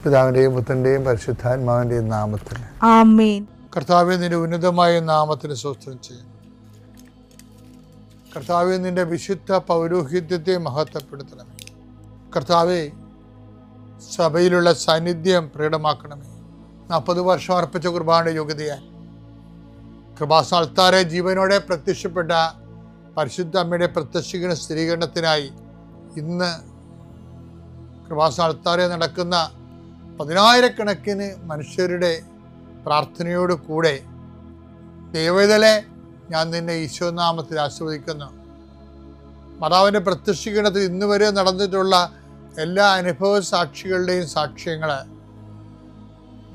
പിതാവിന്റെയും പുത്രന്റെയും പരിശുദ്ധാത്മാവിന്റെയും നാമത്തിൽ ആമേൻ. കർത്താവേ, നിന്റെ ഉന്നതമായ നാമത്തിന് സ്തോത്രം ചെയ്യുന്നു. കർത്താവേ, നിന്റെ വിശുദ്ധ പൗരോഹിത്യത്തെ മഹത്വപ്പെടുത്തണമേ. കർത്താവേ, സഭയിലുള്ള സാന്നിധ്യം പ്രകടമാക്കണമേ. 40 വർഷം അർപ്പിച്ച കുർബാനയുടെ യോഗ്യതയാൽ കൃപാസ്ഥാനത്താറെ ജീവനോടെ പ്രത്യക്ഷപ്പെട്ട പരിശുദ്ധ അമ്മയുടെ പ്രത്യക്ഷീകരണ സ്ഥിരീകരണത്തിനായി ഇന്ന് കൃപാസ്ഥാനത്താറെ നടക്കുന്ന 10,000-കണക്കിന് മനുഷ്യരുടെ പ്രാർത്ഥനയോട് കൂടെ ദൈവവേദലെ ഞാൻ നിന്നെ ഈശോനാമത്തിൽ ആശീർവദിക്കുന്നു. മാതാവിൻ്റെ പ്രത്യക്ഷീകരണത്തിൽ ഇന്ന് വരെ നടന്നിട്ടുള്ള എല്ലാ അനുഭവ സാക്ഷികളുടെയും സാക്ഷ്യങ്ങൾ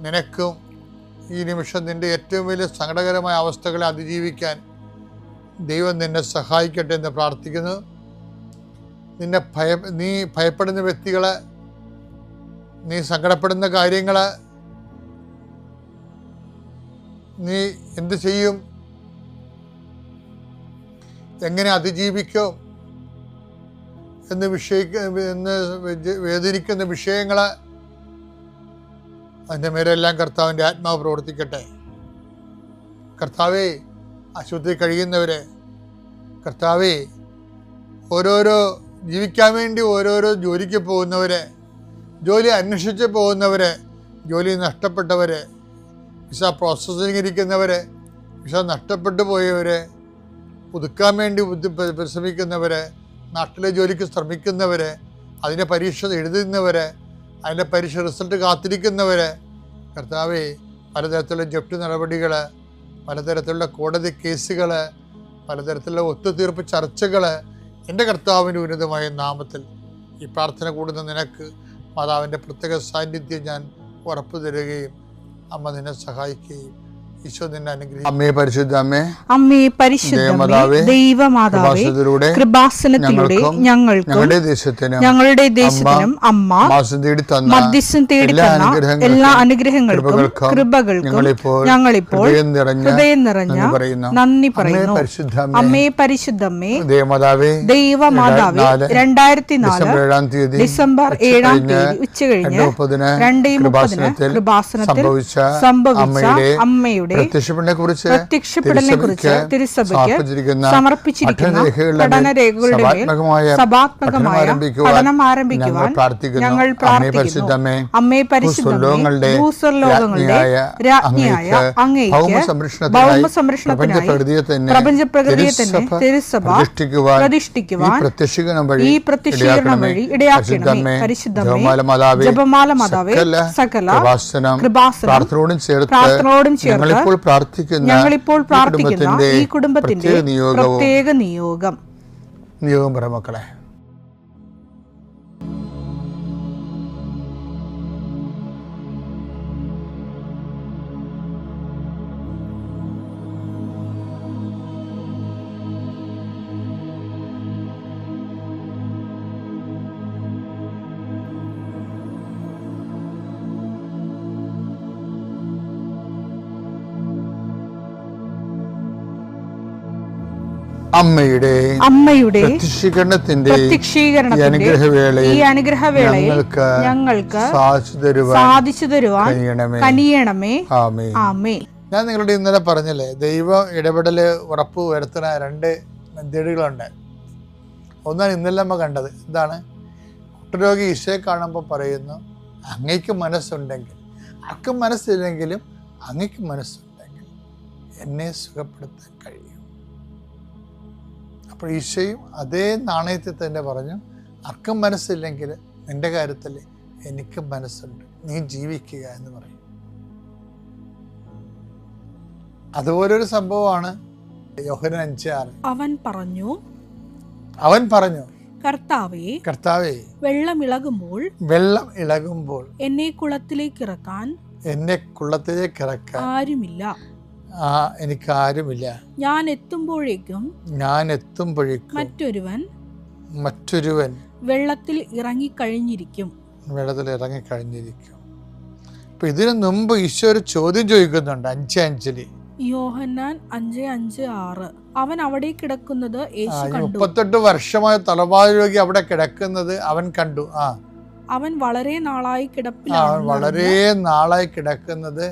നിനക്കും ഈ നിമിഷം നിൻ്റെ ഏറ്റവും വലിയ സങ്കടകരമായ അവസ്ഥകളെ അതിജീവിക്കാൻ ദൈവം നിന്നെ സഹായിക്കട്ടെ എന്ന് പ്രാർത്ഥിക്കുന്നു. നീ ഭയപ്പെടുന്ന വ്യക്തികൾ, നീ സങ്കടപ്പെടുന്ന കാര്യങ്ങൾ, നീ എന്ത് ചെയ്യും, എങ്ങനെ അതിജീവിക്കും എന്ന് വേദനിക്കുന്ന വിഷയങ്ങൾ, അതിൻ്റെ മേലെല്ലാം കർത്താവിൻ്റെ ആത്മാവ് പ്രവർത്തിക്കട്ടെ. കർത്താവേ, ആശുപത്രി കഴിയുന്നവരെ, കർത്താവേ, ഓരോരോ ജീവിക്കാൻ വേണ്ടി ഓരോരോ ജോലിക്ക് പോകുന്നവരെ, ജോലി അന്വേഷിച്ച് പോകുന്നവരെ, ജോലി നഷ്ടപ്പെട്ടവരെ, വിസ പ്രോസസ്സിംഗ് ഇരിക്കുന്നവരെ, വിസ നഷ്ടപ്പെട്ടു പോയവരെ, പുതുക്കാൻ വേണ്ടി പരിശ്രമിക്കുന്നവരെ, നാട്ടിലെ ജോലിക്ക് ശ്രമിക്കുന്നവരെ, അതിൻ്റെ പരീക്ഷ എഴുതുന്നവരെ, അതിൻ്റെ പരീക്ഷ റിസൾട്ട് കാത്തിരിക്കുന്നവരെ, കർത്താവേ, പലതരത്തിലുള്ള ജപ്തി നടപടികൾ, പലതരത്തിലുള്ള കോടതി കേസുകൾ, പലതരത്തിലുള്ള ഒത്തുതീർപ്പ് ചർച്ചകൾ, എൻ്റെ കർത്താവിൻ്റെ ഉന്നതമായ നാമത്തിൽ ഈ പ്രാർത്ഥന കൂടുന്ന നിനക്ക് മാതാവിൻ്റെ പ്രത്യേക സാന്നിധ്യം ഞാൻ ഉറപ്പു തരികയും അമ്മ നിന്നെ സഹായിക്കുകയും ഈശോ നിന്നെ അനുഗ്രഹിക്കും. അമ്മേ പരിശുദ്ധ അമ്മേ, അമ്മേ പരിശുദ്ധ ദൈവമാതാവേ, കൃപാസനത്തിലൂടെ ഞങ്ങൾക്കും ഞങ്ങളുടെ ദേശത്തിനും അമ്മ മധ്യസ്ഥം തേടി തന്ന എല്ലാ അനുഗ്രഹങ്ങൾക്കും കൃപകൾക്കും ഞങ്ങളിപ്പോൾ ഹൃദയം നിറഞ്ഞ നന്ദി പറയുന്നു. അമ്മേ പരിശുദ്ധമ്മേ, ദൈവമാതാവേ, 2004 ഡിസംബർ 7 ഉച്ചകഴിഞ്ഞ് 2:30 കൃപാസനത്തിൽ സംഭവിച്ച അമ്മയുടെ പ്രത്യക്ഷപ്പെടലിനെക്കുറിച്ച് തിരുസഭയ്ക്ക് സമർപ്പിച്ചിരിക്കുന്ന പഠനരേഖകളുടെ മേൽ സഭാത്മകമായ പഠനം ആരംഭിക്കുവാൻ ഞങ്ങൾ പ്രാർത്ഥിക്കുന്നു. അമ്മേ പരിശുദ്ധമേ, ഭൂസ്വർലോകങ്ങളുടെ രാജ്ഞിയായ അങ്ങേയ്ക്ക് ഭൗമസംരക്ഷണത്തിനായി പ്രപഞ്ചപ്രകൃതിയെ തന്നെ തിരുസഭ പ്രതിഷ്ഠിക്കുവാൻ ഈ പ്രത്യക്ഷീകരണം വഴി ഇടയാക്കണമേ. പരിശുദ്ധമേ, ജപമാല മാതാവേ, സകല കൃപാസനം പ്രാർത്ഥനയോടും ചേർത്ത് ഞങ്ങളിപ്പോൾ പ്രാർത്ഥിക്കുന്ന ഈ കുടുംബത്തിന്റെ പ്രത്യേക നിയോഗം മക്കളെ. അമ്മയുടെ പ്രത്യക്ഷീകരണത്തിന്റെ ഈ അനുഗ്രഹവേളയിൽ ഞങ്ങൾക്ക് സാധിച്ചു തരുവാൻ കനിയണമേ. ആമേൻ. ഞാൻ നിങ്ങളുടെ ഇന്നലെ പറഞ്ഞല്ലേ, ദൈവം ഇടപെടല് ഉറപ്പ് വരുത്തുന്ന 2 മെത്തേഡുകളുണ്ട്. ഒന്നാണ് ഇന്നലെ നമ്മൾ കണ്ടത്. എന്താണ്? കുഷ്ഠരോഗി ഈശോയെ കാണുമ്പോൾ പറയുന്നു, അങ്ങയ്ക്ക് മനസ്സുണ്ടെങ്കിൽ, ആർക്കും മനസ്സില്ലെങ്കിലും അങ്ങയ്ക്ക് മനസ്സുണ്ടെങ്കിൽ എന്നെ സുഖപ്പെടുത്താൻ കഴിയും. അപ്പോൾ ഈശോയും അതേ നാണയത്തിൽ തന്നെ പറഞ്ഞു, ആർക്കും മനസ്സില്ലെങ്കിൽ നിന്റെ കാര്യത്തിൽ എനിക്ക് മനസ്സുണ്ട്, നീ ജീവിക്കുക എന്ന് പറയും. അതുപോലൊരു സംഭവമാണ് യോഹന്നാൻ 5:6. അവൻ പറഞ്ഞു കർത്താവേ, വെള്ളം ഇളകുമ്പോൾ എന്നെ കുളത്തിലേക്ക് ഇറക്കാൻ ആരുമില്ല. എനിക്ക് ആരുമില്ല. ഞാൻ എത്തുമ്പോഴേക്കും മറ്റൊരുവൻ വെള്ളത്തിൽ ഇറങ്ങിക്കഴിഞ്ഞിരിക്കും. അപ്പൊ ഇതിനു മുമ്പ് ഈശോ ഒരു ചോദ്യം ചോദിക്കുന്നുണ്ട്. 5:5 യോഹന്നാൻ 5:5-6. അവൻ അവിടെ കിടക്കുന്നത് യേശു കണ്ടു. 38 വർഷമായ തലവാത രോഗി അവിടെ കിടക്കുന്നത് അവൻ കണ്ടു. അവൻ വളരെ നാളായി അവൻ കിടപ്പിലാണെന്ന് വളരെ നാളായി കിടക്കുന്നത്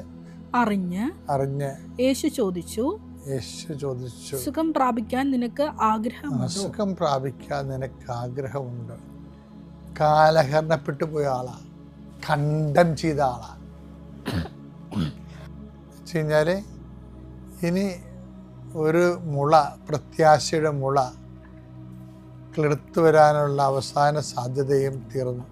അറിഞ്ഞ് യേശു ചോദിച്ചു, സുഖം പ്രാപിക്കാൻ നിനക്ക് ആഗ്രഹമുണ്ടോ? സുഖം പ്രാപിക്കാൻ നിനക്ക് ആഗ്രഹമുണ്ട്. കാലഹരണപ്പെട്ടു പോയ ആളാ, ഖണ്ഡം ചെയ്ത ആളാ. വെച്ചുകഴിഞ്ഞാല് ഇനി ഒരു മുള, പ്രത്യാശയുടെ മുള കിളിർത്തു വരാനുള്ള അവസാന സാധ്യതയും തീർന്നു.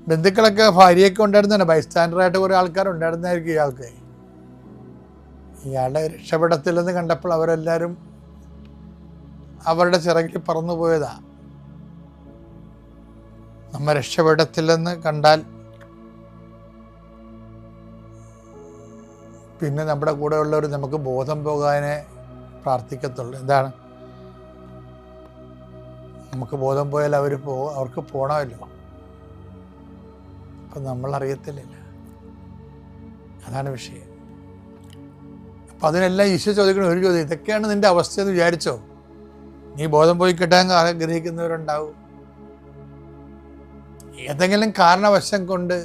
ബന്ധുക്കളൊക്കെ, ഭാര്യയൊക്കെ ഉണ്ടായിരുന്നതാണ്, ബൈസ്റ്റാൻഡറായിട്ട് കുറേ ആൾക്കാരുണ്ടായിരുന്നായിരിക്കും ഇയാൾക്ക്. ഇയാളുടെ രക്ഷപ്പെടത്തില്ലെന്ന് കണ്ടപ്പോൾ അവരെല്ലാവരും അവരുടെ ചിറകിൽ പറന്നു പോയതാ. നമ്മ രക്ഷപ്പെടത്തില്ലെന്ന് കണ്ടാൽ പിന്നെ നമ്മുടെ കൂടെ ഉള്ളവർ നമുക്ക് ബോധം പോകാനേ പ്രാർത്ഥിക്കത്തുള്ളൂ. എന്താണ്, നമുക്ക് ബോധം പോയാൽ അവർക്ക് പോകണമല്ലോ. അപ്പം നമ്മളറിയത്തില്ല. അതാണ് വിഷയം. അപ്പം അതിനെല്ലാം ഈശോ ചോദിക്കണം ഒരു ചോദ്യം, ഇതൊക്കെയാണ് നിൻ്റെ അവസ്ഥയെന്ന് വിചാരിച്ചോ? നീ ബോധം പോയി കിട്ടാൻ ആഗ്രഹിക്കുന്നവരുണ്ടാവും. ഏതെങ്കിലും കാരണവശം കൊണ്ട്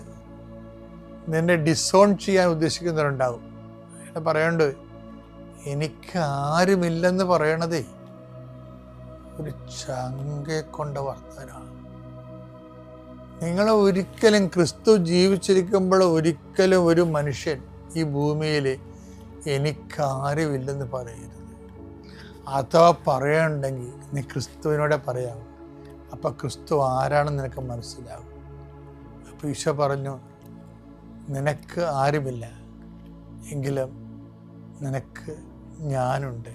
നിന്നെ ഡിസോൺ ചെയ്യാൻ ഉദ്ദേശിക്കുന്നവരുണ്ടാവും. പറയണ്ട്, എനിക്ക് ആരുമില്ലെന്ന് പറയണതേ ഒരു ചങ്കെ കൊണ്ട വർത്തനാണ്. നിങ്ങൾ ഒരിക്കലും ക്രിസ്തു ജീവിച്ചിരിക്കുമ്പോൾ ഒരിക്കലും ഒരു മനുഷ്യൻ ഈ ഭൂമിയിൽ എനിക്കാരുമില്ലെന്ന് പറയരുത്. അഥവാ പറയണമെങ്കിൽ നീ ക്രിസ്തുവിനോടെ പറയാം. അപ്പം ക്രിസ്തു ആരാണെന്ന് നിനക്ക് മനസ്സിലാവും. അപ്പോൾ ഈശോ പറഞ്ഞു, നിനക്ക് ആരുമില്ല, എങ്കിലും നിനക്ക് ഞാനുണ്ട്.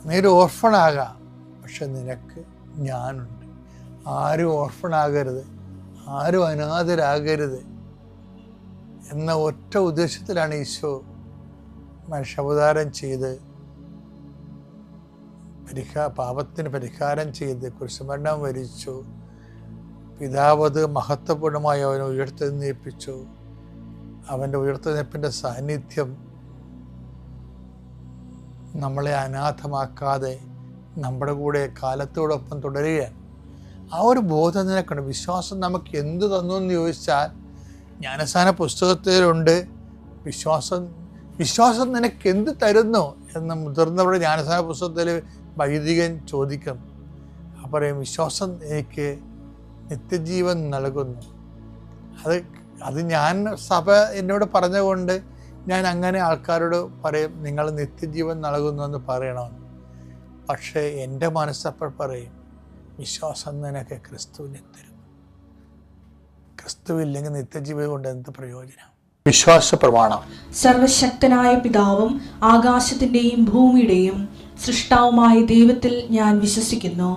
നീ ഒരു ഓർഫണാകാം, പക്ഷെ നിനക്ക് ഞാനുണ്ട്. ആരും ഓർഫണാകരുത്, ആരും അനാഥരാകരുത് എന്ന ഒറ്റ ഉദ്ദേശത്തിലാണ് ഈശോ മനുഷ്യാവതാരം ചെയ്ത് പാപത്തിന് പരിഹാരം ചെയ്ത് കുരിശുമരണം വരിച്ചു. പിതാവത് മഹത്വപൂർണമായി അവനെ ഉയർത്തെഴുന്നേൽപ്പിച്ചു. അവൻ്റെ ഉയർത്തെഴുന്നേൽപ്പിൻ്റെ സാന്നിധ്യം നമ്മളെ അനാഥമാക്കാതെ നമ്മുടെ കൂടെ കാലത്തോടൊപ്പം തുടരുകയാണ്. ആ ഒരു ബോധം നിനക്കുണ്ട്. വിശ്വാസം നമുക്ക് എന്ത് തന്നു എന്ന് ചോദിച്ചാൽ ജ്ഞാനസ്നാന പുസ്തകത്തിലുണ്ട്, വിശ്വാസം നിനക്ക് എന്ത് തരുന്നു എന്ന് മുതിർന്നവരുടെ ജ്ഞാനസ്നാന പുസ്തകത്തിൽ വൈദികൻ ചോദിക്കും. പറയും, വിശ്വാസം എനിക്ക് നിത്യജീവൻ നൽകുന്നു. അത് ഞാൻ സഭ എന്നോട് പറഞ്ഞുകൊണ്ട് ഞാൻ അങ്ങനെ ആൾക്കാരോട് പറയും, നിങ്ങൾ നിത്യജീവൻ നൽകുന്നു എന്ന് പറയണമെന്ന്. പക്ഷേ എൻ്റെ മനസ്സപ്പോൾ പറയും, വിശ്വാസം നിനക്ക് ക്രിസ്തുവിനെ തരുന്നു. ക്രിസ്തുവില്ലെങ്കിൽ നിത്യജീവൻ കൊണ്ട് എന്ത് പ്രയോജനം? വിശ്വാസ പ്രമാണം. സർവശക്തനായ പിതാവും ആകാശത്തിൻ്റെയും ഭൂമിയുടെയും സൃഷ്ടാവുമായ ദൈവത്തിൽ ഞാൻ വിശ്വസിക്കുന്നു.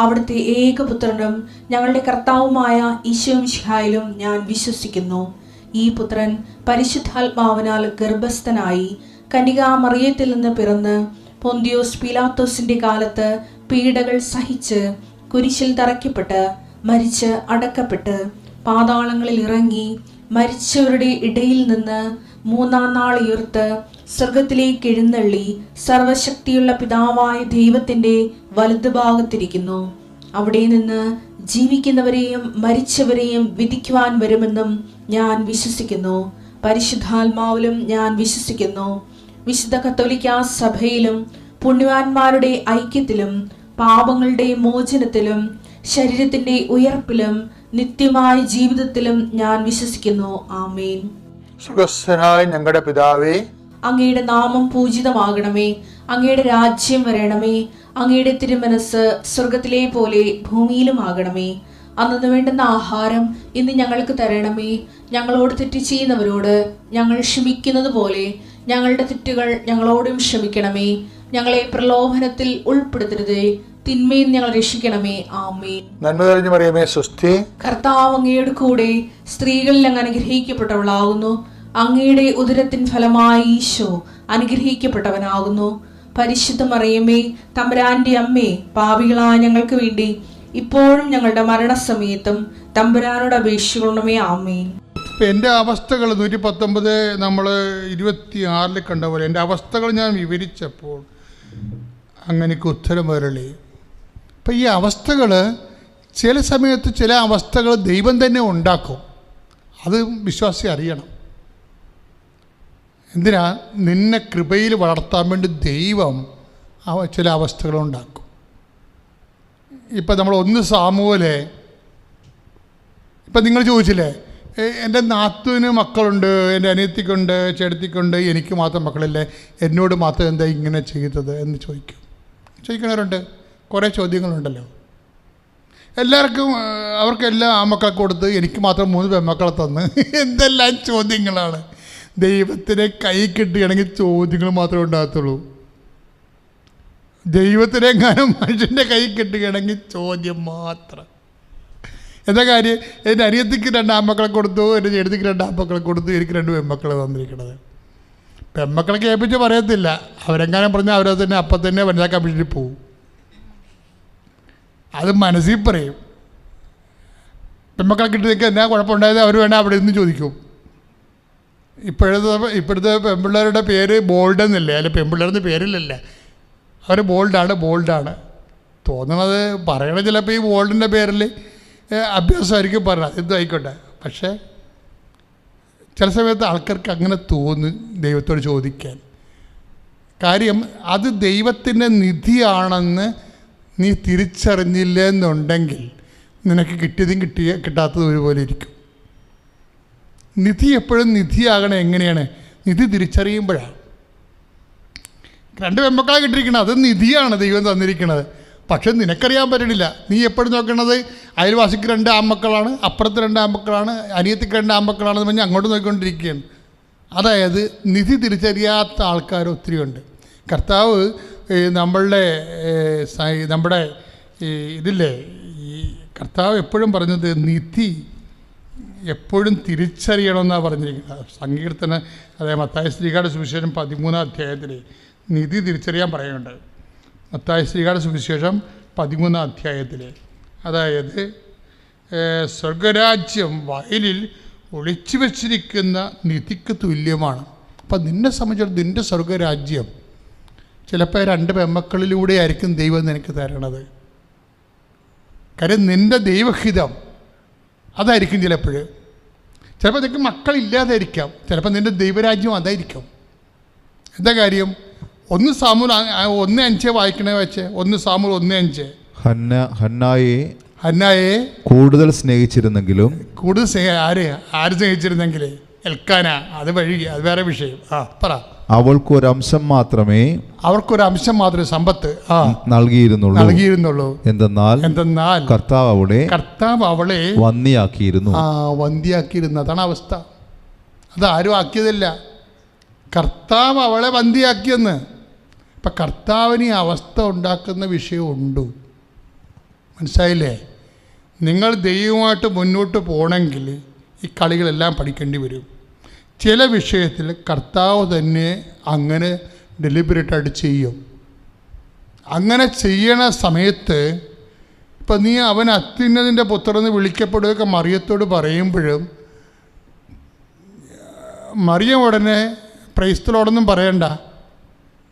അവിടുത്തെ ഏകപുത്രനും ഞങ്ങളുടെ കർത്താവുമായ ഈശോമിശിഹായിലും ഞാൻ വിശ്വസിക്കുന്നു. ഈ പുത്രൻ പരിശുദ്ധാത്മാവിനാൽ ഗർഭസ്ഥനായി കന്യകാമറിയത്തിൽ നിന്ന് പിറന്ന് പൊന്തിയോസ് പീലാത്തോസിന്റെ കാലത്ത് പീഡകൾ സഹിച്ച് കുരിശിൽ തറയ്ക്കപ്പെട്ട് മരിച്ച് അടക്കപ്പെട്ട് പാതാളങ്ങളിൽ ഇറങ്ങി മരിച്ചവരുടെ ഇടയിൽ നിന്ന് മൂന്നാം നാൾ ഉയർത്ത് സ്വർഗത്തിലേക്ക് എഴുന്നള്ളി സർവശക്തിയുള്ള പിതാവായ ദൈവത്തിന്റെ വലതുഭാഗത്തിരിക്കുന്നു. അവിടെ നിന്ന് ജീവിക്കുന്നവരെയും മരിച്ചവരെയും വിധിക്കുവാൻ വരുമെന്നും ഞാൻ വിശ്വസിക്കുന്നു. പരിശുദ്ധാത്മാവിലും ഞാൻ വിശ്വസിക്കുന്നു. വിശുദ്ധ കത്തോലിക്കാ സഭയിലും പുണ്യവാന്മാരുടെ ഐക്യത്തിലും പാപങ്ങളുടെ മോചനത്തിലും ശരീരത്തിന്റെ ഉയർപ്പിലും നിത്യമായ ജീവിതത്തിലും ഞാൻ വിശ്വസിക്കുന്നു. ആമേൻ. സുഖസ്ഥനായ ഞങ്ങളുടെ പിതാവേ, അങ്ങയുടെ നാമം പൂജിതമാകണമേ. അങ്ങയുടെ രാജ്യം വരണമേ. അങ്ങയുടെ തിരുമനസ് സ്വർഗത്തിലെ പോലെ ഭൂമിയിലും ആകണമേ. അന്നു വേണ്ടുന്ന ആഹാരം ഇന്ന് ഞങ്ങൾക്ക് തരണമേ. ഞങ്ങളോട് തെറ്റ് ചെയ്യുന്നവരോട് ഞങ്ങൾ ക്ഷമിക്കുന്നത് പോലെ ഞങ്ങളുടെ തെറ്റുകൾ ഞങ്ങളോടും ക്ഷമിക്കണമേ. ഞങ്ങളെ പ്രലോഭനത്തിൽ ഉൾപ്പെടുത്തരുതേ, തിന്മയിൽ ഞങ്ങൾ രക്ഷിക്കണമേ. ആമേൻ. നന്മ നിറഞ്ഞ മറിയമേ, സ്വസ്തി. കർത്താവ് അങ്ങയുടെ കൂടെ സ്ത്രീകളിൽ അങ്ങ് അനുഗ്രഹിക്കപ്പെട്ടവളാകുന്നു. അങ്ങയുടെ ഉദരത്തിൻ ഫലമായി ഈശോ അനുഗ്രഹിക്കപ്പെട്ടവനാകുന്നു. പരിശുദ്ധ മറിയമേ, തമ്പുരാന്റെ അമ്മേ, പാപികളായ ഞങ്ങൾക്ക് വേണ്ടി ഇപ്പോഴും ഞങ്ങളുടെ മരണസമയത്തും തമ്പുരാനോട് അപേക്ഷിക്കണമേ. ആമേൻ. എൻ്റെ അവസ്ഥകൾ 119 നമ്മൾ 26 കണ്ട പോലെ എൻ്റെ അവസ്ഥകൾ ഞാൻ വിവരിച്ചപ്പോൾ അങ്ങനെക്ക് ഉത്തരം വരളി. അപ്പം ഈ അവസ്ഥകൾ ചില സമയത്ത് ചില അവസ്ഥകൾ ദൈവം തന്നെ ഉണ്ടാക്കും. അത് വിശ്വാസി അറിയണം. എന്തിനാ? നിന്നെ കൃപയിൽ വളർത്താൻ വേണ്ടി ദൈവം ചില അവസ്ഥകളുണ്ടാക്കും. ഇപ്പം നമ്മൾ 1 സാമുവേല്, ഇപ്പം നിങ്ങൾ ചോദിച്ചില്ലേ, എൻ്റെ നാത്തൂന് മക്കളുണ്ട്, എൻ്റെ അനിയത്തിക്കുണ്ട്, ചേട്ടത്തിക്കുണ്ട്, എനിക്ക് മാത്രം മക്കളില്ലേ, എന്നോട് മാത്രം എന്താ ഇങ്ങനെ ചെയ്തത് എന്ന് ചോദിക്കുന്നവരുണ്ട്. കുറേ ചോദ്യങ്ങളുണ്ടല്ലോ. എല്ലാവർക്കും അവർക്കെല്ലാം ആ മക്കളെ കൊടുത്ത് എനിക്ക് മാത്രം 3 പെൺമക്കളെ തന്ന്, എന്തെല്ലാം ചോദ്യങ്ങളാണ്. ദൈവത്തിനെ കൈ കിട്ടുകയാണെങ്കിൽ ചോദ്യങ്ങൾ മാത്രമേ ഉണ്ടാകത്തുള്ളൂ. ദൈവത്തിനെങ്ങാനും മനുഷ്യൻ്റെ കൈ കിട്ടുകയാണെങ്കിൽ ചോദ്യം മാത്രം. എന്താ കാര്യം? എൻ്റെ അനിയത്തിക്ക് 2 ആൺമക്കളെ കൊടുത്തു, എൻ്റെ ചേട്ടത്തിക്ക് 2 ആൺമക്കളെ കൊടുത്തു, എനിക്ക് 2 പെൺമക്കളെ തന്നിരിക്കണത്. പെൺമക്കളെ കേൾപ്പിച്ച് പറയത്തില്ല, അവരെങ്ങാനും പറഞ്ഞാൽ അവരെ തന്നെ അപ്പം തന്നെ വനിതാ കമ്മീഷനിൽ പോവും. അത് മനസ്സിൽ പറയും. പെൺമക്കളെ കിട്ടിയതൊക്കെ എന്നാ കുഴപ്പമുണ്ടായത് അവർ വേണേൽ അവിടെ നിന്ന് ചോദിക്കും. ഇപ്പോഴത്തെ പെൺപിള്ളേരുടെ പേര് ബോൾഡ് എന്നല്ലേ, അല്ല പെൺപിള്ളേരുടെ പേരിലല്ല, അവർ ബോൾഡാണ് തോന്നണത്. പറയണത് ചിലപ്പോൾ ഈ ബോൾഡിൻ്റെ പേരിൽ അഭ്യാസമായിരിക്കും പറഞ്ഞത്, എന്തും ആയിക്കോട്ടെ. പക്ഷേ ചില സമയത്ത് ആൾക്കാർക്ക് അങ്ങനെ തോന്നും ദൈവത്തോട് ചോദിക്കാൻ. കാര്യം അത് ദൈവത്തിൻ്റെ നിധിയാണെന്ന് നീ തിരിച്ചറിഞ്ഞില്ലെന്നുണ്ടെങ്കിൽ നിനക്ക് കിട്ടിയതും കിട്ടാത്തതും ഒരുപോലെ ഇരിക്കും. നിധി എപ്പോഴും നിധിയാകണം. എങ്ങനെയാണ്? നിധി തിരിച്ചറിയുമ്പോഴാണ്. 2 പെൺമക്കളെ കിട്ടിയിരിക്കണം, അത് നിധിയാണ് ദൈവം തന്നിരിക്കുന്നത്. പക്ഷെ നിനക്കറിയാൻ പറ്റണില്ല. നീ എപ്പോഴും നോക്കണത് അയൽവാസിക്ക് 2 ആൺമക്കളാണ്, അപ്പുറത്ത് 2 ആൺമക്കളാണ്, അനിയത്തിക്ക് 2 ആൺമക്കളാണെന്ന് പറഞ്ഞാൽ അങ്ങോട്ട് നോക്കിക്കൊണ്ടിരിക്കുകയാണ്. അതായത് നിധി തിരിച്ചറിയാത്ത ആൾക്കാർ ഒത്തിരി ഉണ്ട്. കർത്താവ് നമ്മുടെ ഇതില്ലേ, ഈ കർത്താവ് എപ്പോഴും പറഞ്ഞത് നിധി എപ്പോഴും തിരിച്ചറിയണമെന്നാണ് പറഞ്ഞിരിക്കുന്നത്. സങ്കീർത്തന, അതായത് മത്തായി ശ്രീകായുടെ സുവിശേഷം 13-ാം അധ്യായത്തിൽ നിധി തിരിച്ചറിയാൻ പറയുന്നുണ്ട്. മത്തായി ശ്രീകായുടെ സുവിശേഷം 13-ാം അധ്യായത്തിൽ, അതായത് സ്വർഗരാജ്യം വയലിൽ ഒളിച്ചു വച്ചിരിക്കുന്ന നിധിക്ക് തുല്യമാണ്. അപ്പം നിന്നെ സംബന്ധിച്ചിടത്തോളം നിൻ്റെ സ്വർഗരാജ്യം ചിലപ്പോൾ 2 പെൺമക്കളിലൂടെ ആയിരിക്കും ദൈവം നിനക്ക് തരണത്. കാര്യം നിൻ്റെ ദൈവഹിതം അതായിരിക്കും. ചിലപ്പോൾ നിനക്ക് മക്കളില്ലാതായിരിക്കാം, ചിലപ്പോൾ നിൻ്റെ ദൈവരാജ്യം അതായിരിക്കും. എന്താ കാര്യം? 1 സാമുവേൽ 1:5 വായിക്കണേ വെച്ച്. 1 സാമുവേൽ 1:5. ഹന്നായെ കൂടുതൽ സ്നേഹിച്ചിരുന്നെങ്കിലും ആര് സ്നേഹിച്ചിരുന്നെങ്കിൽ എൽക്കാന, അത് വഴി, അത് വേറെ വിഷയം. പറ. അവർക്കൊരംശം മാത്രമേ സമ്പത്ത് നൽകിയിരുന്നുള്ളൂ. എന്തെന്നാൽ കർത്താവ് അവളെ വന്ധ്യയാക്കിയിരുന്നു. അതാണ് അവസ്ഥ. അതാരും ആക്കിയതല്ല, കർത്താവ് അവളെ വന്ധ്യയാക്കിയെന്ന്. ഇപ്പം കർത്താവിന് ഈ അവസ്ഥ ഉണ്ടാക്കുന്ന വിഷയമുണ്ട്. മനസ്സിലായില്ലേ? നിങ്ങൾ ദൈവമായിട്ട് മുന്നോട്ട് പോകണമെങ്കിൽ ഈ കളികളെല്ലാം പഠിക്കേണ്ടി വരും. ചില വിഷയത്തിൽ കർത്താവ് തന്നെ അങ്ങനെ ഡെലിബറേറ്റായിട്ട് ചെയ്യും. അങ്ങനെ ചെയ്യണ സമയത്ത് ഇപ്പം നീ അവൻ അത്യുന്നതിൻ്റെ പുത്രനെന്ന് വിളിക്കപ്പെടുകയൊക്കെ മറിയത്തോട് പറയുമ്പോഴും മറിയം ഉടനെ പ്രൈസ്തലോടൊന്നും പറയണ്ട,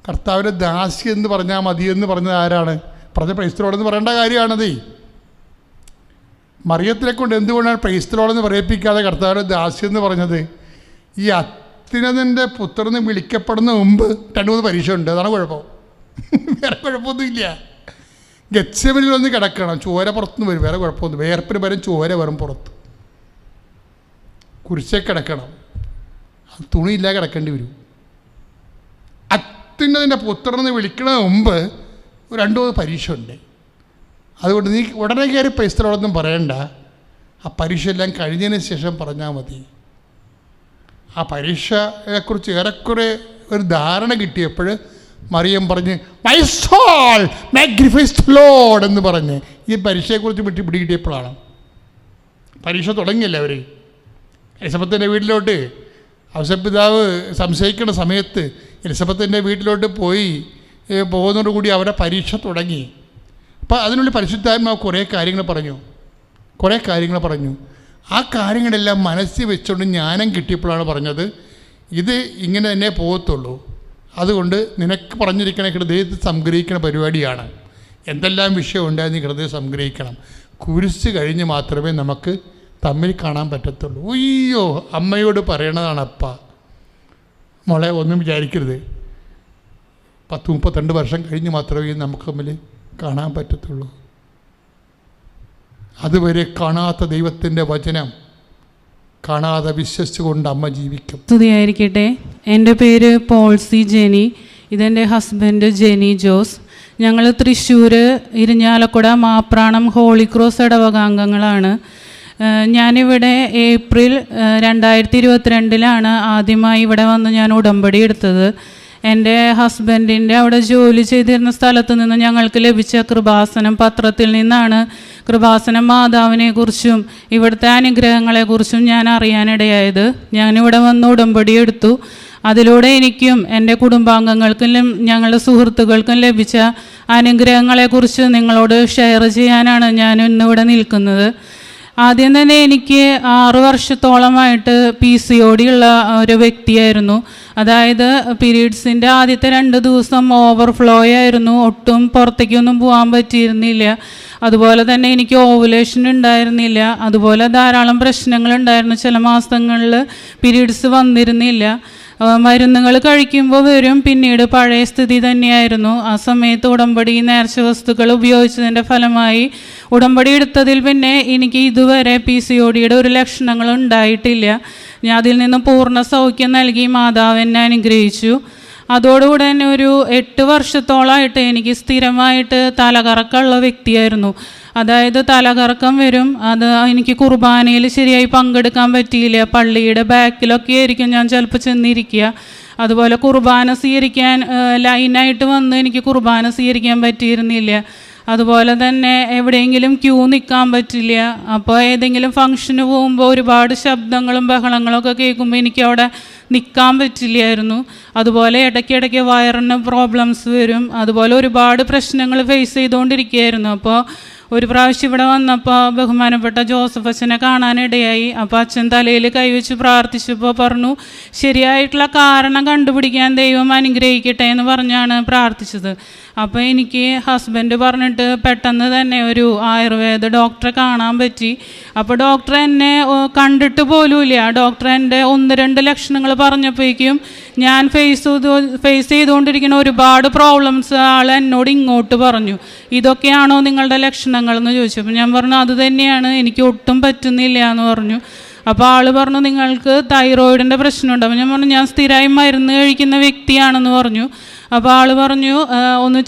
കർത്താവിൻ്റെ ദാസി എന്ന് പറഞ്ഞാൽ മതിയെന്ന് പറഞ്ഞത് ആരാണ്? പറഞ്ഞ പ്രൈസ്തലോടെന്ന് പറയേണ്ട കാര്യമാണത്. മറിയത്തിനെ കൊണ്ട് എന്തുകൊണ്ടാണ് പ്രൈസ്തലോടെന്ന് പറയിപ്പിക്കാതെ കർത്താവിൻ്റെ ദാസി എന്ന് പറഞ്ഞത്? ഈ അത്യുന്നതൻ്റെ പുത്രന് വിളിക്കപ്പെടുന്ന മുമ്പ് 2-3 പരീക്ഷ ഉണ്ട്, അതാണ് കുഴപ്പം. വേറെ കുഴപ്പമൊന്നുമില്ല. ഗെത്സെമനിലൊന്ന് കിടക്കണം, ചോര പുറത്തുനിന്ന് വരും, വേറെ കുഴപ്പമൊന്നും. വേർപ്പിന് വരും, ചോര വരും പുറത്ത്. കുരിശേ കിടക്കണം, അത് തുണിയില്ലാതെ കിടക്കേണ്ടി വരും. അത്യുന്നതൻ്റെ പുത്രനെ വിളിക്കണ മുമ്പ് 2-3 പരീക്ഷ ഉണ്ട്. അതുകൊണ്ട് നീ ഉടനെ കയറി പൈസലോടൊന്നും പറയണ്ട, ആ പരീക്ഷ എല്ലാം കഴിഞ്ഞതിന് ശേഷം പറഞ്ഞാൽ മതി. ആ പരീക്ഷയെക്കുറിച്ച് ഏറെക്കുറെ ഒരു ധാരണ കിട്ടിയപ്പോൾ മറിയം പറഞ്ഞ് my soul magnifies the lord എന്ന് പറഞ്ഞ് ഈ പരീക്ഷയെക്കുറിച്ച് പിടി കിട്ടിയപ്പോഴാണ്. പരീക്ഷ തുടങ്ങിയല്ലേ അവർ. എലിസബത്തിൻ്റെ വീട്ടിലോട്ട് ഔസേപ്പിതാവ് സംശയിക്കുന്ന സമയത്ത് എലിസബത്തിൻ്റെ വീട്ടിലോട്ട് പോകുന്നതോടുകൂടി അവരുടെ പരീക്ഷ തുടങ്ങി. അപ്പോൾ അതിനുള്ളിൽ പരിശുദ്ധാത്മാവ് കുറേ കാര്യങ്ങൾ പറഞ്ഞു. ആ കാര്യങ്ങളെല്ലാം മനസ്സിൽ വെച്ചുകൊണ്ട് ജ്ഞാനം കിട്ടിയപ്പോഴാണ് പറഞ്ഞത്, ഇത് ഇങ്ങനെ തന്നെ പോകത്തുള്ളൂ. അതുകൊണ്ട് നിനക്ക് പറഞ്ഞിരിക്കണ ഹൃദയത്തിൽ സംഗ്രഹിക്കുന്ന പരിപാടിയാണ്. എന്തെല്ലാം വിഷയം ഉണ്ടായി നീ ഹൃദയം സംഗ്രഹിക്കണം. കുരിശ് കഴിഞ്ഞ് മാത്രമേ നമുക്ക് തമ്മിൽ കാണാൻ പറ്റത്തുള്ളൂ. അയ്യോ, അമ്മയോട് പറയണതാണ് അപ്പ, മോളെ ഒന്നും വിചാരിക്കരുത്, 10-32 വർഷം കഴിഞ്ഞ് മാത്രമേ നമുക്ക് തമ്മിൽ കാണാൻ പറ്റത്തുള്ളൂ. അതുവരെ കാണാത്ത ദൈവത്തിൻ്റെ വചനം കാണാതെ വിശ്വസിച്ചുകൊണ്ട് അമ്മ ജീവിക്കും. സ്തുതിയായിരിക്കട്ടെ. എൻ്റെ പേര് പോൾസി ജെനി, ഇതെൻ്റെ ഹസ്ബൻഡ് ജെനി ജോസ്. ഞങ്ങൾ തൃശ്ശൂർ ഇരിഞ്ഞാലക്കുട മാപ്രാണം ഹോളി ക്രോസ് ഇടവകാംഗങ്ങളാണ്. ഞാനിവിടെ ഏപ്രിൽ 2022 ആദ്യമായി ഇവിടെ വന്ന് ഞാൻ ഉടമ്പടി എടുത്തത്. എൻ്റെ ഹസ്ബൻഡിൻ്റെ അവിടെ ജോലി ചെയ്തിരുന്ന സ്ഥലത്ത് നിന്ന് ഞങ്ങൾക്ക് ലഭിച്ച കൃപാസനം പത്രത്തിൽ നിന്നാണ് കൃപാസനം മാതാവിനെക്കുറിച്ചും ഇവിടുത്തെ അനുഗ്രഹങ്ങളെക്കുറിച്ചും ഞാൻ അറിയാനിടയായത്. ഞാനിവിടെ വന്ന് ഉടമ്പടി എടുത്തു. അതിലൂടെ എനിക്കും എൻ്റെ കുടുംബാംഗങ്ങൾക്കും ഞങ്ങളുടെ സുഹൃത്തുക്കൾക്കും ലഭിച്ച അനുഗ്രഹങ്ങളെക്കുറിച്ച് നിങ്ങളോട് ഷെയർ ചെയ്യാനാണ് ഞാൻ ഇന്നിവിടെ നിൽക്കുന്നത്. ആദ്യം തന്നെ എനിക്ക് 6 വർഷത്തോളമായിട്ട് PCOD ഉള്ള ഒരു വ്യക്തിയായിരുന്നു. അതായത് പീരീഡ്സിൻ്റെ ആദ്യത്തെ 2 ദിവസം ഓവർഫ്ലോ ആയിരുന്നു, ഒട്ടും പുറത്തേക്കൊന്നും പോകാൻ പറ്റിയിരുന്നില്ല. അതുപോലെ തന്നെ എനിക്ക് ഓവുലേഷൻ ഉണ്ടായിരുന്നില്ല. അതുപോലെ ധാരാളം പ്രശ്നങ്ങളുണ്ടായിരുന്നു. ചില മാസങ്ങളിൽ പീരീഡ്സ് വന്നിരുന്നില്ല. മരുന്നുകൾ കഴിക്കുമ്പോൾ വരും, പിന്നീട് പഴയ സ്ഥിതി തന്നെയായിരുന്നു. ആ സമയത്ത് ഉടമ്പടി നേർച്ച വസ്തുക്കൾ ഉപയോഗിച്ചതിൻ്റെ ഫലമായി ഉടമ്പടി എടുത്തതിൽ പിന്നെ എനിക്ക് ഇതുവരെ PCODയുടെ ഒരു ലക്ഷണങ്ങളും ഉണ്ടായിട്ടില്ല. ഞാൻ അതിൽ നിന്ന് പൂർണ്ണ സൗഖ്യം നൽകി മാതാവ് എന്നെ അനുഗ്രഹിച്ചു. അതോടുകൂടെ തന്നെ ഒരു 8 വർഷത്തോളമായിട്ട് എനിക്ക് സ്ഥിരമായിട്ട് തലകറക്കമുള്ള വ്യക്തിയായിരുന്നു. അതായത് തലകറക്കം വരും, അത് എനിക്ക് കുർബാനയിൽ ശരിയായി പങ്കെടുക്കാൻ പറ്റിയില്ല. പള്ളിയുടെ ബാക്കിലൊക്കെ ആയിരിക്കും ഞാൻ ചിലപ്പോൾ ചെന്നിരിക്കുക. അതുപോലെ കുർബാന സ്വീകരിക്കാൻ ലൈനായിട്ട് വന്ന് എനിക്ക് കുർബാന സ്വീകരിക്കാൻ പറ്റിയിരുന്നില്ല. അതുപോലെ തന്നെ എവിടെയെങ്കിലും ക്യൂ നിൽക്കാൻ പറ്റില്ല. അപ്പോൾ ഏതെങ്കിലും ഫംഗ്ഷന് പോകുമ്പോൾ ഒരുപാട് ശബ്ദങ്ങളും ബഹളങ്ങളൊക്കെ കേൾക്കുമ്പോൾ എനിക്ക് അവിടെ നിൽക്കാൻ പറ്റില്ലായിരുന്നു. അതുപോലെ ഇടയ്ക്കിടയ്ക്ക് വയറിന് പ്രോബ്ലംസ് വരും. അതുപോലെ ഒരുപാട് പ്രശ്നങ്ങൾ ഫേസ് ചെയ്തുകൊണ്ടിരിക്കുകയായിരുന്നു. അപ്പോൾ ഒരു പ്രാവശ്യം ഇവിടെ വന്നപ്പോൾ ബഹുമാനപ്പെട്ട ജോസഫ് അച്ഛനെ കാണാനിടയായി. അപ്പോൾ അച്ഛൻ തലയിൽ കൈവച്ച് പ്രാർത്ഥിച്ചപ്പോൾ പറഞ്ഞു, ശരിയായിട്ടുള്ള കാരണം കണ്ടുപിടിക്കാൻ ദൈവം അനുഗ്രഹിക്കട്ടെ എന്ന് പറഞ്ഞാണ് പ്രാർത്ഥിച്ചത്. അപ്പോൾ എനിക്ക് ഹസ്ബൻഡ് പറഞ്ഞിട്ട് പെട്ടെന്ന് തന്നെ ഒരു ആയുർവേദ ഡോക്ടറെ കാണാൻ പറ്റി. അപ്പോൾ ഡോക്ടർ എന്നെ കണ്ടിട്ട് പോലുമില്ല. ഡോക്ടർ എൻ്റെ 1-2 ലക്ഷണങ്ങൾ പറഞ്ഞപ്പോഴേക്കും ഞാൻ ഫേസ് ചെയ്തുകൊണ്ടിരിക്കുന്ന ഒരുപാട് പ്രോബ്ലംസ് ആൾ എന്നോട് ഇങ്ങോട്ട് പറഞ്ഞു. ഇതൊക്കെയാണോ നിങ്ങളുടെ ലക്ഷണങ്ങളെന്ന് ചോദിച്ചു. അപ്പോൾ ഞാൻ പറഞ്ഞു അത് തന്നെയാണ്, എനിക്ക് ഒട്ടും പറ്റുന്നില്ല എന്ന് പറഞ്ഞു. അപ്പോൾ ആൾ പറഞ്ഞു നിങ്ങൾക്ക് തൈറോയിഡിൻ്റെ പ്രശ്നമുണ്ട്. അപ്പോൾ ഞാൻ പറഞ്ഞു ഞാൻ സ്ഥിരമായി മരുന്ന് കഴിക്കുന്ന വ്യക്തിയാണെന്ന് പറഞ്ഞു. അപ്പോൾ ആൾ പറഞ്ഞു ഒന്ന്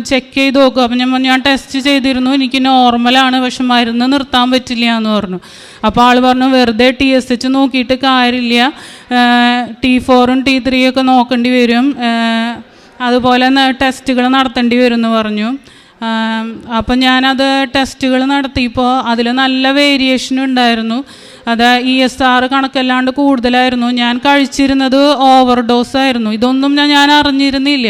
ചെക്ക് ചെയ്ത് നോക്കുക. അപ്പോൾ ഞാൻ ടെസ്റ്റ് ചെയ്തിരുന്നു, എനിക്ക് നോർമലാണ്, പക്ഷെ മരുന്ന് നിർത്താൻ പറ്റില്ല എന്ന് പറഞ്ഞു. അപ്പോൾ ആൾ പറഞ്ഞു വെറുതെ TSH നോക്കിയിട്ട് കാര്യമില്ല, T4 T3 ഒക്കെ നോക്കേണ്ടി വരും, അതുപോലെ ടെസ്റ്റുകൾ നടത്തേണ്ടി വരും എന്ന് പറഞ്ഞു. അപ്പം ഞാനത് ടെസ്റ്റുകൾ നടത്തിയപ്പോൾ അതിൽ നല്ല വേരിയേഷൻ ഉണ്ടായിരുന്നു. അത് ESR കണക്കല്ലാണ്ട് കൂടുതലായിരുന്നു. ഞാൻ കഴിച്ചിരുന്നത് ഓവർഡോസായിരുന്നു. ഇതൊന്നും ഞാൻ അറിഞ്ഞിരുന്നില്ല.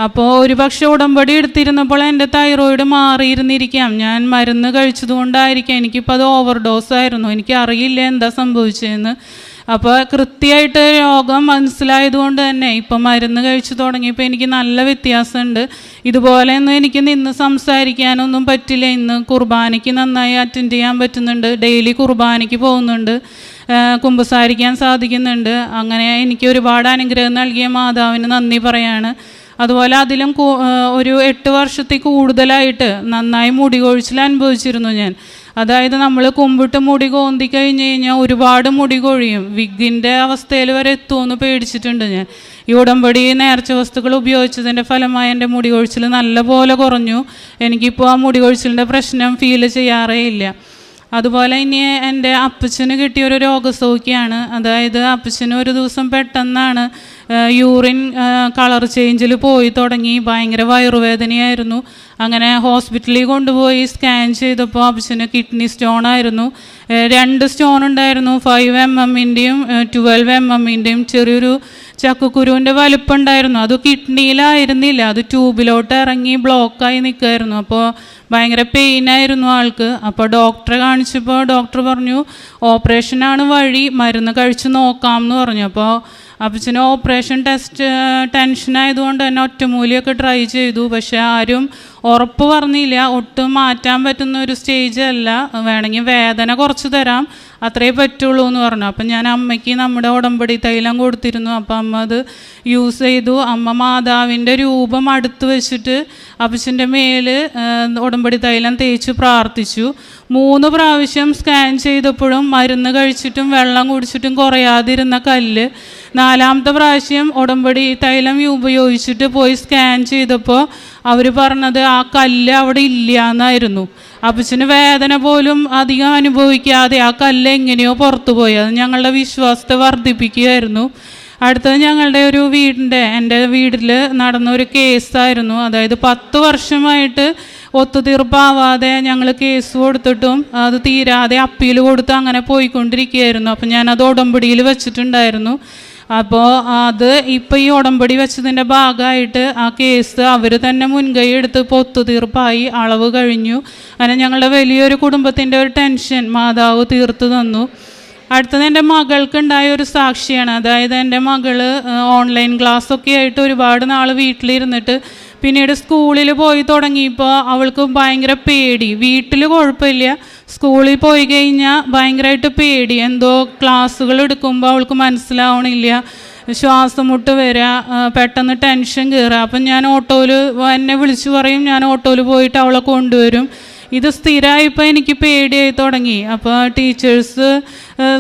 അപ്പോൾ ഒരു പക്ഷേ ഉടമ്പടി എടുത്തിരുന്നപ്പോൾ എൻ്റെ തൈറോയിഡ് മാറിയിരുന്നിരിക്കാം. ഞാൻ മരുന്ന് കഴിച്ചതുകൊണ്ടായിരിക്കാം എനിക്കിപ്പോൾ അത് ഓവർഡോസായിരുന്നു. എനിക്കറിയില്ല എന്താ സംഭവിച്ചതെന്ന്. അപ്പോൾ കൃത്യമായിട്ട് രോഗം മനസ്സിലായതുകൊണ്ട് തന്നെ ഇപ്പം മരുന്ന് കഴിച്ചു തുടങ്ങിയപ്പോൾ എനിക്ക് നല്ല വ്യത്യാസമുണ്ട്. ഇതുപോലെയൊന്നും എനിക്ക് നിന്ന് സംസാരിക്കാനൊന്നും പറ്റില്ല. ഇന്ന് കുർബാനയ്ക്ക് നന്നായി അറ്റൻഡ് ചെയ്യാൻ പറ്റുന്നുണ്ട്, ഡെയിലി കുർബാനയ്ക്ക് പോകുന്നുണ്ട്, കുമ്പസാരിക്കാൻ സാധിക്കുന്നുണ്ട്. അങ്ങനെ എനിക്ക് ഒരുപാട് അനുഗ്രഹം നൽകിയ മാതാവിന് നന്ദി പറയാണ്. അതുപോലെ അതിലും ഒരു 8 വർഷത്തിൽ കൂടുതലായിട്ട് നന്നായി മുടി കൊഴിച്ചിൽ അനുഭവിച്ചിരുന്നു ഞാൻ. അതായത് നമ്മൾ കുമ്പിട്ട് മുടി കോന്തി കഴിഞ്ഞ് കഴിഞ്ഞാൽ ഒരുപാട് മുടി കൊഴിയും. വിഗിൻ്റെ അവസ്ഥയിൽ വരെ എത്തുമെന്ന് പേടിച്ചിട്ടുണ്ട് ഞാൻ. ഈ ഉടമ്പടി നേർച്ച വസ്തുക്കൾ ഉപയോഗിച്ചതിൻ്റെ ഫലമായി എൻ്റെ മുടി കൊഴിച്ചിൽ നല്ല പോലെ കുറഞ്ഞു. എനിക്കിപ്പോൾ ആ മുടി കൊഴിച്ചിലിൻ്റെ പ്രശ്നം ഫീൽ ചെയ്യാറേ ഇല്ല. അതുപോലെ ഇനി എൻ്റെ അപ്പച്ചന് കിട്ടിയൊരു രോഗസൗഖ്യമാണ്. അതായത് അപ്പച്ചന് ഒരു ദിവസം പെട്ടെന്നാണ് യൂറിൻ കളർ ചേഞ്ചിൽ പോയി തുടങ്ങി. ഭയങ്കര വയറുവേദനയായിരുന്നു. അങ്ങനെ ഹോസ്പിറ്റലിൽ കൊണ്ടുപോയി സ്കാൻ ചെയ്തപ്പോൾ അപ്പച്ചന് കിഡ്നി സ്റ്റോൺ ആയിരുന്നു. 2 സ്റ്റോൺ ഉണ്ടായിരുന്നു, 5 mm-ൻ്റെയും 12 mm-ൻ്റെയും. ചെറിയൊരു ചക്കക്കുരുവിൻ്റെ വലിപ്പം ഉണ്ടായിരുന്നു. അത് കിഡ്നിയിലായിരുന്നില്ല, അത് ട്യൂബിലോട്ട് ഇറങ്ങി ബ്ലോക്കായി നിൽക്കുമായിരുന്നു. അപ്പോൾ ഭയങ്കര പെയിനായിരുന്നു ആൾക്ക്. അപ്പോൾ ഡോക്ടറെ കാണിച്ചപ്പോൾ ഡോക്ടർ പറഞ്ഞു ഓപ്പറേഷനാണ് വഴി, മരുന്ന് കഴിച്ച് നോക്കാം എന്ന് പറഞ്ഞു. അപ്പോൾ അപ്പച്ചന് ഓപ്പറേഷൻ ടെൻഷനായതുകൊണ്ട് തന്നെ ഒറ്റമൂലിയൊക്കെ ട്രൈ ചെയ്തു. പക്ഷെ ആരും ഉറപ്പ് പറഞ്ഞില്ല, ഒട്ടും മാറ്റാൻ പറ്റുന്ന ഒരു സ്റ്റേജ് അല്ല, വേണമെങ്കിൽ വേദന കുറച്ച് തരാം, അത്രേ പറ്റുള്ളൂ എന്ന് പറഞ്ഞു. അപ്പം ഞാൻ അമ്മയ്ക്ക് നമ്മുടെ ഉടമ്പടി തൈലം കൊടുത്തിരുന്നു. അപ്പം അമ്മ അത് യൂസ് ചെയ്തു. അമ്മ മാതാവിൻ്റെ രൂപം അടുത്ത് വെച്ചിട്ട് അപ്പച്ചൻ്റെ മേല് ഉടമ്പടി തൈലം തേച്ച് പ്രാർത്ഥിച്ചു. 3 പ്രാവശ്യം സ്കാൻ ചെയ്തപ്പോഴും മരുന്ന് കഴിച്ചിട്ടും വെള്ളം കുടിച്ചിട്ടും കുറയാതിരുന്ന കല്ല് 4ാമത്തെ പ്രാവശ്യം ഉടമ്പടി തൈലം ഉപയോഗിച്ചിട്ട് പോയി സ്കാൻ ചെയ്തപ്പോൾ അവർ പറഞ്ഞത് ആ കല്ല് അവിടെ ഇല്ല എന്നായിരുന്നു. അപ്പച്ചന് വേദന പോലും അധികം അനുഭവിക്കാതെ ആ കല്ല് എങ്ങനെയോ പുറത്തു പോയി. അത് ഞങ്ങളുടെ വിശ്വാസത്തെ വർദ്ധിപ്പിക്കുകയായിരുന്നു. അടുത്തത് ഞങ്ങളുടെ ഒരു എൻ്റെ വീട്ടിൽ നടന്ന ഒരു കേസായിരുന്നു. അതായത് 10 വർഷമായിട്ട് ഒത്തുതീർപ്പാവാതെ ഞങ്ങൾ കേസ് കൊടുത്തിട്ടും അത് തീരാതെ അപ്പീൽ കൊടുത്ത് അങ്ങനെ പോയിക്കൊണ്ടിരിക്കുകയായിരുന്നു. അപ്പം ഞാനത് ഉടമ്പടിയിൽ വെച്ചിട്ടുണ്ടായിരുന്നു. അപ്പോൾ അത് ഇപ്പോൾ ഈ ഉടമ്പടി വെച്ചതിൻ്റെ ഭാഗമായിട്ട് ആ കേസ് അവർ തന്നെ മുൻകൈ എടുത്ത് ഇപ്പോൾ ഒത്തുതീർപ്പായി, അളവ് കഴിഞ്ഞു. അങ്ങനെ ഞങ്ങളുടെ വലിയൊരു കുടുംബത്തിൻ്റെ ഒരു ടെൻഷൻ മാതാവ് തീർത്തു തന്നു. അടുത്തത് എൻ്റെ മകൾക്കുണ്ടായ ഒരു സാക്ഷിയാണ്. അതായത് എൻ്റെ മകള് ഓൺലൈൻ ക്ലാസ്സൊക്കെ ആയിട്ട് ഒരുപാട് നാൾ വീട്ടിലിരുന്നിട്ട് പിന്നീട് സ്കൂളിൽ പോയി തുടങ്ങിയപ്പോൾ അവൾക്ക് ഭയങ്കര പേടി. വീട്ടിൽ കുഴപ്പമില്ല, സ്കൂളിൽ പോയി കഴിഞ്ഞാൽ ഭയങ്കരമായിട്ട് പേടി. എന്തോ ക്ലാസ്സുകൾ എടുക്കുമ്പോൾ അവൾക്ക് മനസ്സിലാവണില്ല, ശ്വാസം മുട്ട് വരിക, പെട്ടെന്ന് ടെൻഷൻ കയറുക. അപ്പം ഞാൻ ഓട്ടോയിൽ എന്നെ വിളിച്ചു പറയും, ഞാൻ ഓട്ടോയിൽ പോയിട്ട് അവളെ കൊണ്ടുവരും. ഇത് സ്ഥിരമായിപ്പോൾ എനിക്ക് പേടിയായി തുടങ്ങി. അപ്പോൾ ടീച്ചേഴ്സ്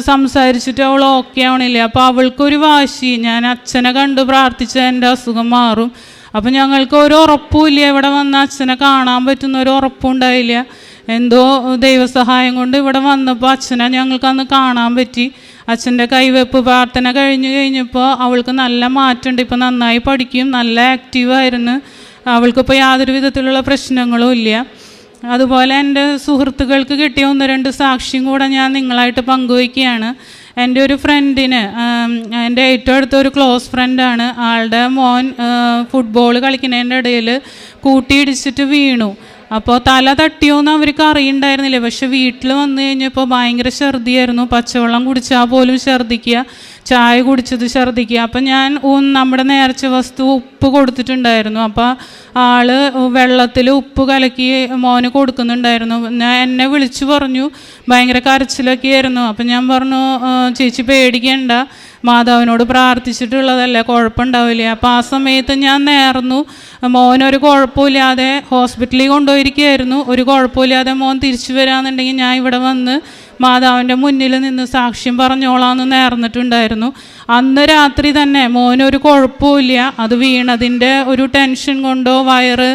സംസാരിച്ചിട്ട് അവൾ ഓക്കെ ആവണില്ല. അപ്പോൾ അവൾക്കൊരു വാശി, ഞാൻ അച്ഛനെ കണ്ട് പ്രാർത്ഥിച്ചാൽ എൻ്റെ അസുഖം മാറും. അപ്പം ഞങ്ങൾക്ക് ഒരു ഉറപ്പുമില്ല, ഇവിടെ വന്ന് അച്ഛനെ കാണാൻ പറ്റുന്ന ഒരു ഉറപ്പുണ്ടായില്ല. എന്തോ ദൈവസഹായം കൊണ്ട് ഇവിടെ വന്നപ്പോൾ അച്ഛനെ ഞങ്ങൾക്ക് അന്ന് കാണാൻ പറ്റി. അച്ഛൻ്റെ കൈവെപ്പ് പ്രാർത്ഥന കഴിഞ്ഞപ്പോൾ അവൾക്ക് നല്ല മാറ്റമുണ്ട്. ഇപ്പോൾ നന്നായി പഠിക്കും, നല്ല ആക്റ്റീവായിരുന്നു. അവൾക്കിപ്പോൾ യാതൊരു വിധത്തിലുള്ള പ്രശ്നങ്ങളും ഇല്ല. അതുപോലെ എൻ്റെ സുഹൃത്തുക്കൾക്ക് കിട്ടിയ 1-2 സാക്ഷ്യം കൂടെ ഞാൻ നിങ്ങളായിട്ട് പങ്കുവയ്ക്കുകയാണ്. എൻ്റെ ഒരു ഫ്രണ്ടിന്, എൻ്റെ ഏറ്റവും അടുത്ത ഒരു ക്ലോസ് ഫ്രണ്ടാണ്, ആളുടെ മോൻ ഫുട്ബോൾ കളിക്കുന്നതിൻ്റെ ഇടയിൽ കൂട്ടിയിടിച്ചിട്ട് വീണു. അപ്പോൾ തല തട്ടിയോന്ന് അവർക്ക് അറിയണ്ടായിരുന്നില്ല. പക്ഷെ വീട്ടിൽ വന്നു കഴിഞ്ഞപ്പോൾ ഭയങ്കര ഛർദിയായിരുന്നു. പച്ചവെള്ളം കുടിച്ചാൽ പോലും ഛർദിക്കുക, ചായ കുടിച്ചത് ഛർദിക്കുക. അപ്പം ഞാൻ നമ്മുടെ നേർച്ച വസ്തു ഉപ്പ് കൊടുത്തിട്ടുണ്ടായിരുന്നു. അപ്പോൾ ആള് വെള്ളത്തിൽ ഉപ്പ് കലക്കി മോന് കൊടുക്കുന്നുണ്ടായിരുന്നു. എന്നെ വിളിച്ചു പറഞ്ഞു, ഭയങ്കര കരച്ചിലൊക്കെ ആയിരുന്നു. അപ്പം ഞാൻ പറഞ്ഞു, ചേച്ചി പേടിക്കണ്ട, മാതാവിനോട് പ്രാർത്ഥിച്ചിട്ടുള്ളതല്ലേ, കുഴപ്പമുണ്ടാവില്ല. അപ്പോൾ ആ സമയത്ത് ഞാൻ നേർന്നു. മോനൊരു കുഴപ്പമില്ലാതെ ഹോസ്പിറ്റലിൽ കൊണ്ടുപോയിരിക്കുകയായിരുന്നു. ഒരു കുഴപ്പമില്ലാതെ മോൻ തിരിച്ചു വരാമെന്നുണ്ടെങ്കിൽ ഞാൻ ഇവിടെ വന്ന് മാതാവിൻ്റെ മുന്നിൽ നിന്ന് സാക്ഷ്യം പറഞ്ഞോളാമെന്ന് നേർന്നിട്ടുണ്ടായിരുന്നു. അന്ന് രാത്രി തന്നെ മോനൊരു കുഴപ്പമില്ല, അത് വീണതിൻ്റെ ഒരു ടെൻഷൻ കൊണ്ടോ വയറ്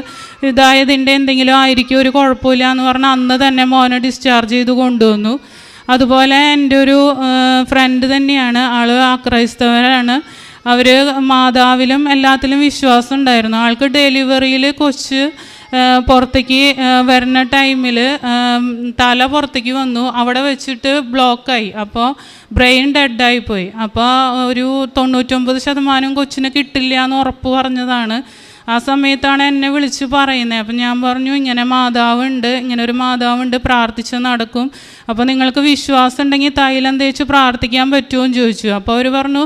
ഇതായതിൻ്റെ എന്തെങ്കിലും ആയിരിക്കും, ഒരു കുഴപ്പമില്ല എന്ന് പറഞ്ഞാൽ അന്ന് തന്നെ മോനെ ഡിസ്ചാർജ് ചെയ്ത് കൊണ്ടുവന്നു. അതുപോലെ എൻ്റെ ഒരു ഫ്രണ്ട് തന്നെയാണ്, ആൾ ക്രൈസ്തവരാണ്. അവർ മാതാവിലും എല്ലാത്തിലും വിശ്വാസം ഉണ്ടായിരുന്നു. ആൾക്ക് ഡെലിവറിയിൽ കൊച്ച് പുറത്തേക്ക് വരുന്ന ടൈമിൽ തല പുറത്തേക്ക് വന്നു, അവിടെ വെച്ചിട്ട് ബ്ലോക്കായി. അപ്പോൾ ബ്രെയിൻ ഡെഡായിപ്പോയി. അപ്പോൾ ഒരു 99% കൊച്ചിന് കിട്ടില്ല എന്ന് ഉറപ്പ് പറഞ്ഞതാണ്. ആ സമയത്താണ് എന്നെ വിളിച്ച് പറയുന്നത്. അപ്പം ഞാൻ പറഞ്ഞു, ഇങ്ങനെ മാതാവുണ്ട്, ഇങ്ങനെ ഒരു മാതാവുണ്ട്, പ്രാർത്ഥിച്ച് നടക്കും. അപ്പോൾ നിങ്ങൾക്ക് വിശ്വാസം ഉണ്ടെങ്കിൽ തൈലം തേച്ച് പ്രാർത്ഥിക്കാൻ പറ്റുമോ എന്ന് ചോദിച്ചു. അപ്പോൾ അവർ പറഞ്ഞു,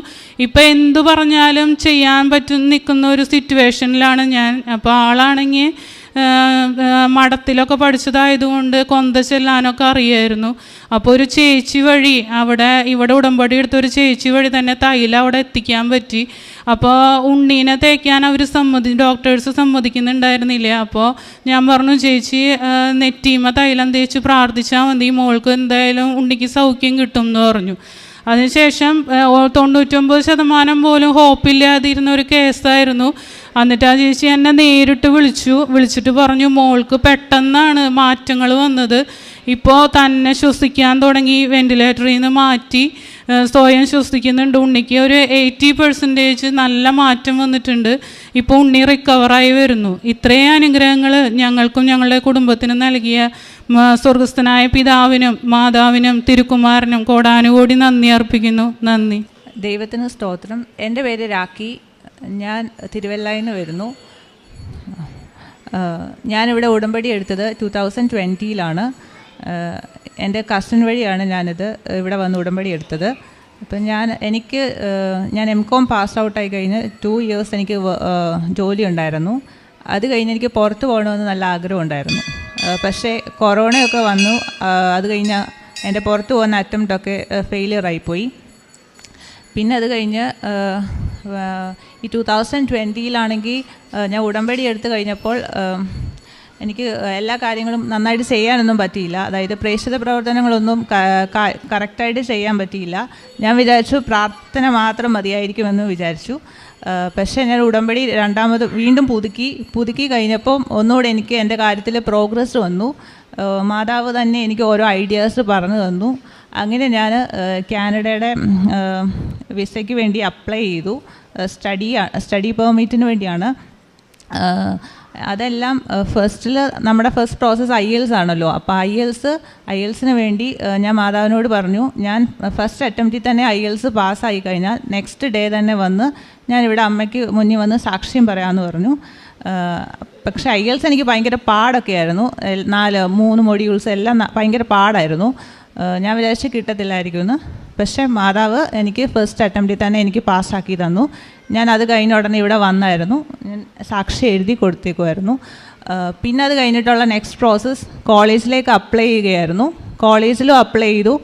ഇപ്പം എന്തു പറഞ്ഞാലും ചെയ്യാൻ നിൽക്കുന്ന ഒരു സിറ്റുവേഷനിലാണ് ഞാൻ. അപ്പോൾ ആളാണെങ്കിൽ മഠത്തിലൊക്കെ പഠിച്ചതായതുകൊണ്ട് കൊന്ത ചെല്ലാനൊക്കെ അറിയായിരുന്നു. അപ്പോൾ ഒരു ചേച്ചി വഴി ഇവിടെ ഉടമ്പടി എടുത്ത ഒരു ചേച്ചി വഴി തന്നെ തൈലം അവിടെ എത്തിക്കാൻ പറ്റി. അപ്പോൾ ഉണ്ണീനെ തേക്കാൻ അവർ ഡോക്ടേഴ്സ് സമ്മതിക്കുന്നുണ്ടായിരുന്നില്ല. അപ്പോൾ ഞാൻ പറഞ്ഞു, ചേച്ചി നെറ്റീമ തൈലം തേച്ച് പ്രാർത്ഥിച്ചാൽ മതി, മോൾക്ക് എന്തായാലും ഉണ്ണിക്ക് സൗഖ്യം കിട്ടും എന്ന് പറഞ്ഞു. അതിനുശേഷം 99% പോലും ഹോപ്പില്ലാതിരുന്ന ഒരു കേസായിരുന്നു. എന്നിട്ട് ആ ചേച്ചി എന്നെ നേരിട്ട് വിളിച്ചിട്ട് പറഞ്ഞു, മോൾക്ക് പെട്ടെന്നാണ് മാറ്റങ്ങൾ വന്നത്, ഇപ്പോൾ തന്നെ ശ്വസിക്കാൻ തുടങ്ങി, വെന്റിലേറ്ററിൽ നിന്ന് മാറ്റി സ്വയം ശ്വസിക്കുന്നുണ്ട്. ഉണ്ണിക്ക് ഒരു 80% നല്ല മാറ്റം വന്നിട്ടുണ്ട്. ഇപ്പോൾ ഉണ്ണി റിക്കവറായി വരുന്നു. ഇത്രയും അനുഗ്രഹങ്ങൾ ഞങ്ങൾക്കും ഞങ്ങളുടെ കുടുംബത്തിനും നൽകിയ സ്വർഗസ്ഥനായ പിതാവിനും മാതാവിനും തിരുക്കുമാരനും കോടാനുകോടി നന്ദി അർപ്പിക്കുന്നു. നന്ദി. ദൈവത്തിന് സ്തോത്രം. എൻ്റെ പേര് രാഖി, ഞാൻ തിരുവല്ലയിൽ നിന്ന് വരുന്നു. ഞാനിവിടെ ഉടമ്പടി എടുത്തത് 2020 എൻ്റെ കസിൻ വഴിയാണ് ഞാനിത് ഇവിടെ വന്ന് ഉടമ്പടി എടുത്തത്. അപ്പം ഞാൻ M.Com പാസ് ഔട്ടായി കഴിഞ്ഞ് 2 years എനിക്ക് ജോലി ഉണ്ടായിരുന്നു. അത് കഴിഞ്ഞ് എനിക്ക് പുറത്ത് പോകണമെന്ന് നല്ല ആഗ്രഹമുണ്ടായിരുന്നു. പക്ഷേ കൊറോണയൊക്കെ വന്നു. അത് കഴിഞ്ഞ് എൻ്റെ പുറത്ത് പോകുന്ന അറ്റംപ്റ്റൊക്കെ ഫെയിലിയറായിപ്പോയി. പിന്നെ അത് കഴിഞ്ഞ് ഈ 2020 ഞാൻ ഉടമ്പടി എടുത്തു കഴിഞ്ഞപ്പോൾ എനിക്ക് എല്ലാ കാര്യങ്ങളും നന്നായിട്ട് ചെയ്യാനൊന്നും പറ്റിയില്ല. അതായത് പ്രേക്ഷിത പ്രവർത്തനങ്ങളൊന്നും കറക്റ്റായിട്ട് ചെയ്യാൻ പറ്റിയില്ല. ഞാൻ വിചാരിച്ചു പ്രാർത്ഥന മാത്രം മതിയായിരിക്കുമെന്ന് വിചാരിച്ചു. പക്ഷേ ഞാൻ ഉടമ്പടി വീണ്ടും പുതുക്കി കഴിഞ്ഞപ്പോൾ ഒന്നുകൂടെ എനിക്ക് എൻ്റെ കാര്യത്തിൽ പ്രോഗ്രസ് വന്നു. മാതാവ് തന്നെ എനിക്ക് ഓരോ ഐഡിയാസ് പറഞ്ഞു തന്നു. അങ്ങനെ ഞാൻ കാനഡയുടെ വിസയ്ക്ക് വേണ്ടി അപ്ലൈ ചെയ്തു. സ്റ്റഡി പെർമിറ്റിന് വേണ്ടിയാണ്. അതെല്ലാം നമ്മുടെ ഫസ്റ്റ് പ്രോസസ്സ് IELTS ആണല്ലോ. അപ്പോൾ IELTSന് വേണ്ടി ഞാൻ മാതാവിനോട് പറഞ്ഞു, ഞാൻ ഫസ്റ്റ് അറ്റംപ്റ്റിൽ തന്നെ IELTS പാസ്സായി കഴിഞ്ഞാൽ നെക്സ്റ്റ് ഡേ തന്നെ വന്ന് ഞാനിവിടെ അമ്മയ്ക്ക് മുന്നിൽ വന്ന് സാക്ഷ്യം പറയാമെന്ന് പറഞ്ഞു. പക്ഷേ IELTS എനിക്ക് ഭയങ്കര പാടൊക്കെ ആയിരുന്നു. 3 മൊഡ്യൂൾസ് എല്ലാം ഭയങ്കര പാടായിരുന്നു. ഞാൻ വിചാരിച്ച് കിട്ടത്തില്ലായിരിക്കുമെന്ന്. പക്ഷേ മാതാവ് എനിക്ക് ഫസ്റ്റ് അറ്റംപ്റ്റിൽ തന്നെ എനിക്ക് പാസ്സാക്കി തന്നു. ഞാൻ അത് കഴിഞ്ഞ ഉടനെ ഇവിടെ വന്നായിരുന്നു. ഞാൻ സാക്ഷി എഴുതി കൊടുത്തേക്കുമായിരുന്നു. പിന്നെ അത് കഴിഞ്ഞിട്ടുള്ള നെക്സ്റ്റ് പ്രോസസ്സ് കോളേജിലേക്ക് അപ്ലൈ ചെയ്യുകയായിരുന്നു. കോളേജിലും അപ്ലൈ ചെയ്തു.